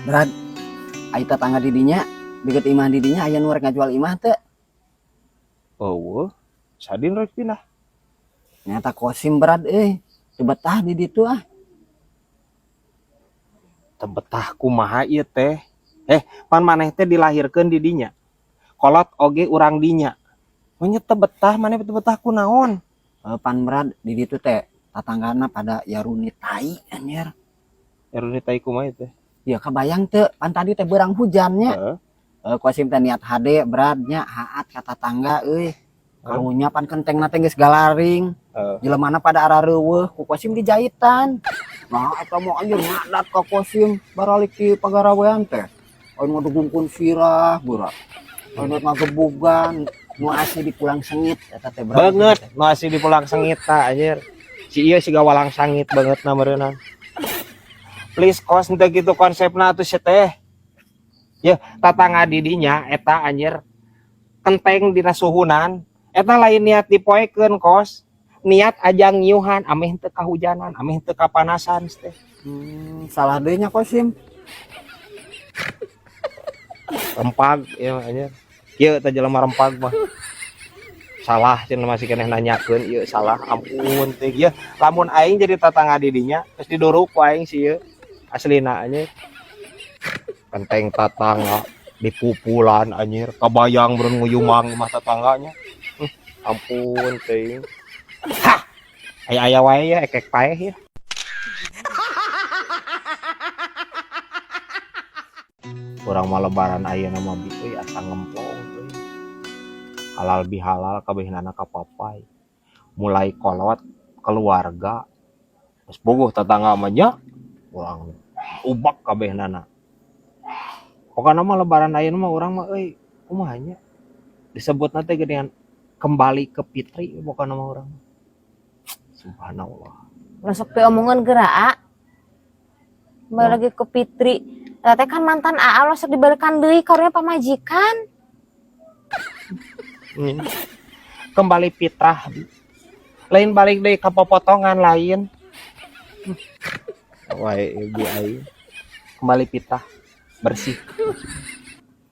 Brad, ai tetangga didinya deket imah didinya aya nu rek ngajual imah teu? Oh, sadin rek pindah. Nyata Kosim Brad teu betah di ditu ah. Tebetah kumaha ieu teh. Pan maneh teh dilahirkeun di dinya. Kolot oge urang dinya. Nya teu betah maneh teu betah kunaon? Pan Brad di ditu teh tatanggana pada yaruni tai anjir. Yaruni tai kumaha teh? Ya kebayang teu pan tadi teh beurang hujannya. Heeh. Kosim teh niat hade Brad nya haat ka tatangga euy. Karunya pan kentengna teh geus galaring. Jelemana pada arah reuweuh ku Kosim dijahitan. Nah eta mah anjir ngadat ka Kosim baralik ti pagarawean teh. Anu ngadugungkeun sirah beura. Anu ngagebugan nu asli dipulang sengit eta teh Brad. Banget, nu asli dipulang sengit tah anjir. Si ieu siga walang sangit banget na meureunna. Please kos henteu kitu konsepna atuh sia teh. Ya, tatangga didinya eta anjir kenteng dina suhunan. Eta lain niat dipoekeun kos. Niat ajang nyiuhan ameh teu kahujanan, ameh teu kapanasan teh. Salah deui nya Kosim. Rempag ieu anjir. Ieu teh jelema rempag mah. Salah cenah masih keneh nanyakeun ieu salah ampun teh ieu lamun aing jadi tatangga didinya geus diduruk ku aing si ieu aslina anjir. Kenteng tatangga dipupulan anjir kabayang beun nguyumang mah tatangganya. Ampun teuing. Hah. Aya-aya wae ya ekek paeh ya. Urang mah lebaran ayeuna mah euy asa ngemplong teuing. Halal bihalal kabehnana kapapai. Mulai kolot keluarga. Geus bogoh tatangga mah nya urang ubak kabehnana. Pokona mah lebaran ayeuna mah urang mah euy kumaha nya disebutna teh gedean kembali ke fitri pokona mah urang. Subhanallah. Masuk teu omongan geura kembali lagi ke Fitri. Teh kan mantan AA lo sok dibalikan deui karunya pamajikan. Kembali fitrah. Lain balik deui ka popotongan lain. Wae ieu aing. Kembali fitrah, bersih.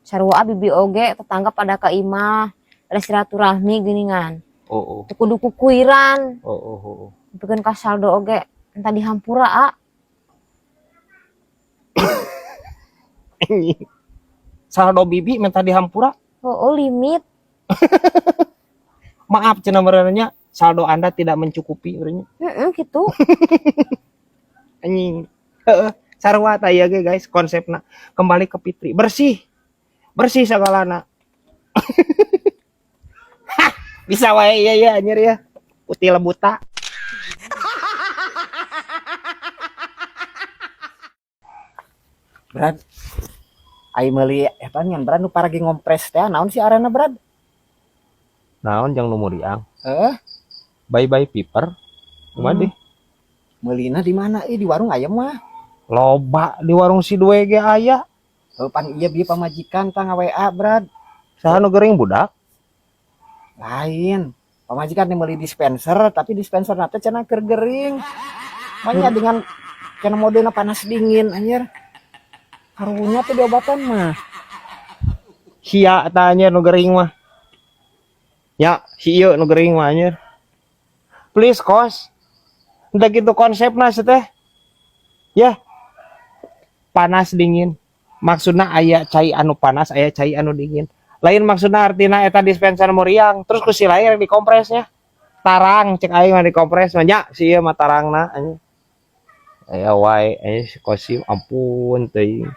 Sarua bibi oge tetangga pada ka imah. Ada silaturahmi geuningan. Oh. Teu kudu kukuiran. Oh. Bikin ka saldo oge entah dihampura A. Saldo bibi minta dihampura. Oh, limit. Maaf cenah meureunnya saldo Anda tidak mencukupi urangnya. Gitu. Anjing. Heeh. Sarua tah ieu ge guys konsepna. Kembali ke fitri, bersih. Bersih sagalana. Bisa wae ieu anjir ya. Putih lebuta. Brad. Ai meuli eta nyan Brad nu paragi ngompres teh naon si arena Brad? Naon jang nu muriang? Heeh. Bye piper. Kumaha deh? Meulina di mana di warung aya mah. Loba di warung si Due ge aya. Pan ieu bieu pamajikan tah nga-WA Brad. Saha nu geuring budak? Lain. Pamajikan teh meuli dispenser tapi dispenser teh cenah keur geuring. Makanya dengan cenah modelna panas dingin anjir. Karunya tuh diobatan mah. Sia eta anjir nu geuring mah. Ya, si ieu nu geuring mah anjir. Please kos. Entah gitu konsepna teh. Ya. Panas dingin. Maksudna aya cai anu panas, aya cai anu dingin. Lain maksudna artina eta dispenser muriang, terus ku si lain dikompresnya. Tarang cek aing mah dikompres mah nya si ieu mah tarangna anjir. Aya wae si Kosim ampun teuing.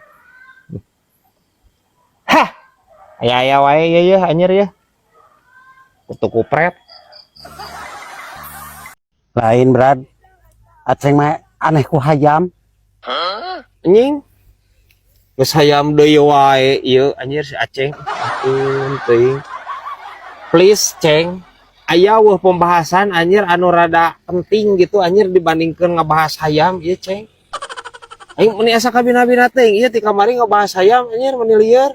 Hah. Aya wae ieu anjir ya. Kutu kupret. Lain Brad. Aceng mah aneh ku hayam. Anjing. Geus hayam deui wae ieu anjir si Aceng. Ampun teuing. Please Ceng, aya weuh pembahasan anjir anu rada penting gitu anjir dibandingkeun ngebahas hayam ieu Ceng. Aing meni asa kabina-bina teuing ieu ti kamari ngebahas hayam anjir meni lieur.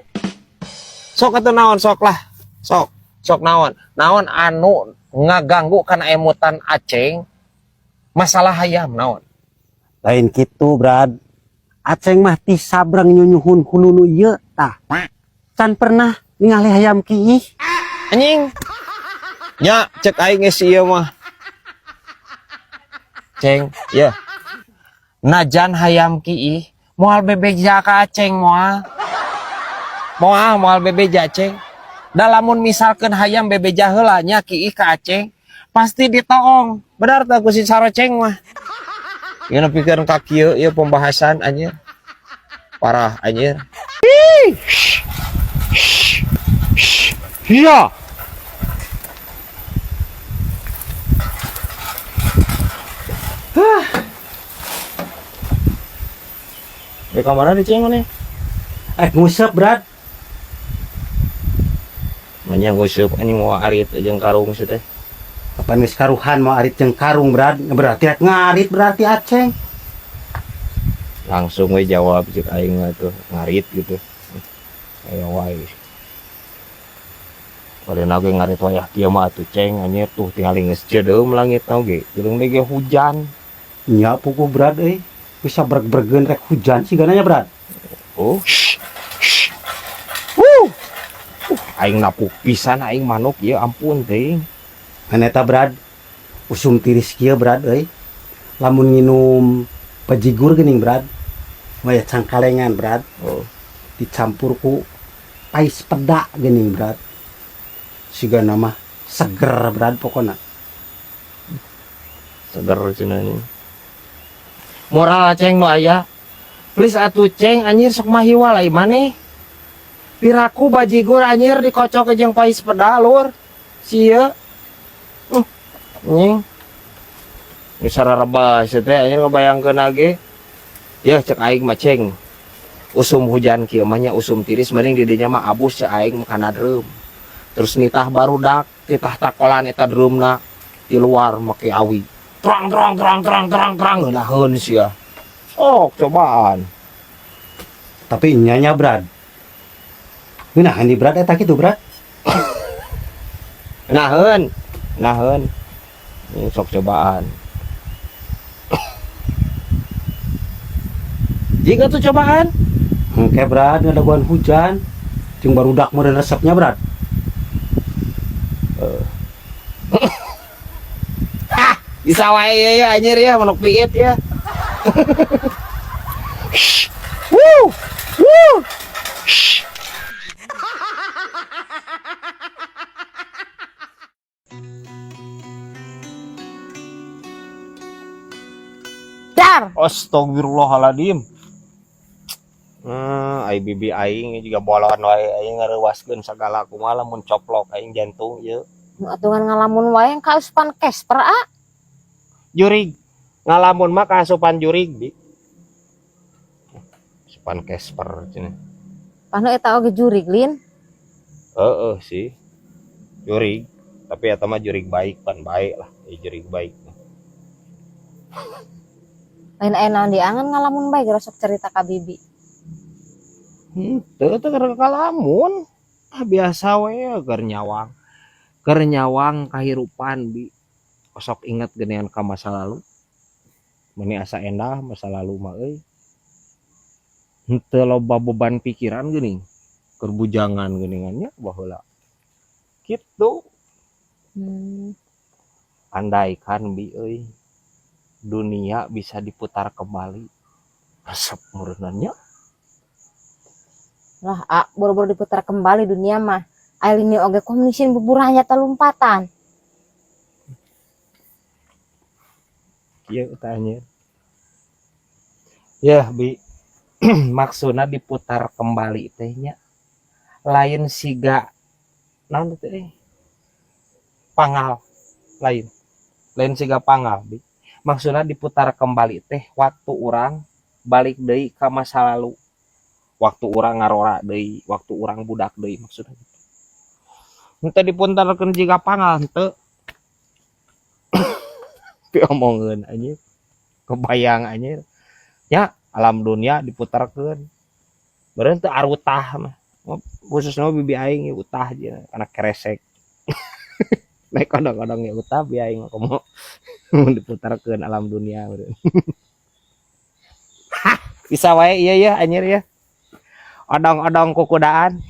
Sok atuh naon sok lah. Sok naon? Naon anu ngaganggu kana emutan Aceng? Masalah hayam naon? Lain kitu Brad. aceng mah ti sabrang nyunyuhun hululu ieu tah. Can pernah ningali hayam kiih. Anjing. Nya cek aing geus ieu mah. Ceng, ya. Najan hayam kiih moal bebeja ka aceng moal. Moal bebeja ceng. Da lamun misalkeun hayam bebeja heula nya kiih ka aceng, pasti ditoong. Benar tah ku si saroceng mah. Ieu nepikeun ka kieu ieu pembahasan anjir. Parah anjir. Iya. Di kamar ada ceng nih. Ngusep Brad. Manya nguseup anjing mau arit jeung karung sih teh. Kapan geus karuhan mau arit jeung karung Brad. Berarti ngarit berarti aceng. Langsung we jawab cek aing mah tuh ngarit gitu. Aya wae. Padahal ge ngarit wayah kieu mah atuh ceng anjir tuh tinggal geus cedeum langit oge. Jeung ge hujan. Nya puguh Brad euy. Bisa bereg-beregen rek hujan sigananya Brad. Oh. Aing napuk pisan aing manuk ya ampun teuing. Maneta Brad. Usum tiris kieu Brad euy. Lamun nginum bajigur geuning Brad. Waya cangkalengan Brad. Oh. Dicampur ku pais peda geuning Brad. Sigana mah seger Brad pokona. Seger cenah ini. Moral ceng nu aya. Please atuh ceng anjir sok mahiwa lai maneh. Piraku bajigur anjir dikocok jeung pais peda lur. Sia. Nying. Geus sarareba teh anjir ngabayangkeun age. Ya cek aing mah ceng. Usum hujan kieu mah nya usum tiris mending di dinya mah abus cek aing kana dreum. Terus nitah barudak, nitah takolan eta dreumna di luar make awi. Terang ngeunaheun sia. Sok cobaan. Tapi nyanya Brad. Ngeunaheun di Brad eta kitu Brad. Naheun. Ini sok cobaan. Jika tuh cobaan. Engke Brad ngadaguan hujan. Jeung barudak meureun resepnya Brad. Bisa wae ya anjir ya manuk piit ya. Woo! Dar. Astagfirullahaladzim. Ai bibi aing juga bolon wae aing ngareuwaskeun sagala kumaha lamun coplok aing jantung ieu. Aturan ngalamun wae yang kauspan Casper a. Jurig. Ngalamun mah kaasupan jurig bi. Asupan Casper cenah. Panu eta oge jurig lin. Sih. Jurig. Tapi eta mah jurig baik pan baik lah. Jurig baik. Lain aya naon diangan ngalamun bae geus sok cerita ka bibi. Teu kalamun. Biasa we keur nyawang. Keur nyawang kahirupan bi. Sok ingat genean ka masa lalu. Meni asa endah masa lalu mah euy. Henteu loba beban pikiran geuning. Keur bujangan geuningannya baheula. Kitu. Andaikan bi euy. Dunia bisa diputar kembali. Resep meureunannya. Lah boro-boro diputar kembali dunia mah. Ailini oge komnisin buburanya talumpatan. Iya tanya. Ya bi. Maksudnya diputar kembali tehnya. Lain siga. Naon teh? Pangal. Lain siga pangal bi. Maksudnya diputar kembali teh waktu orang balik deui ka masa lalu. Waktu orang ngarora deui, waktu orang budak deui maksudnya gitu. Henteu dipuntarkeun jiga pangal henteu. Diomongkeun anjir. Kebayang anjir. Ya, alam dunia diputarkeun. Beureun teu arutah mah. Khususnya bibi aing utah aja karena keresek. Naik kadang-kadang ya utah bi aing mah komo diputarkeun alam dunia beureun. Bisa wae iya ya anjir ya. Odong-odong kukudaan.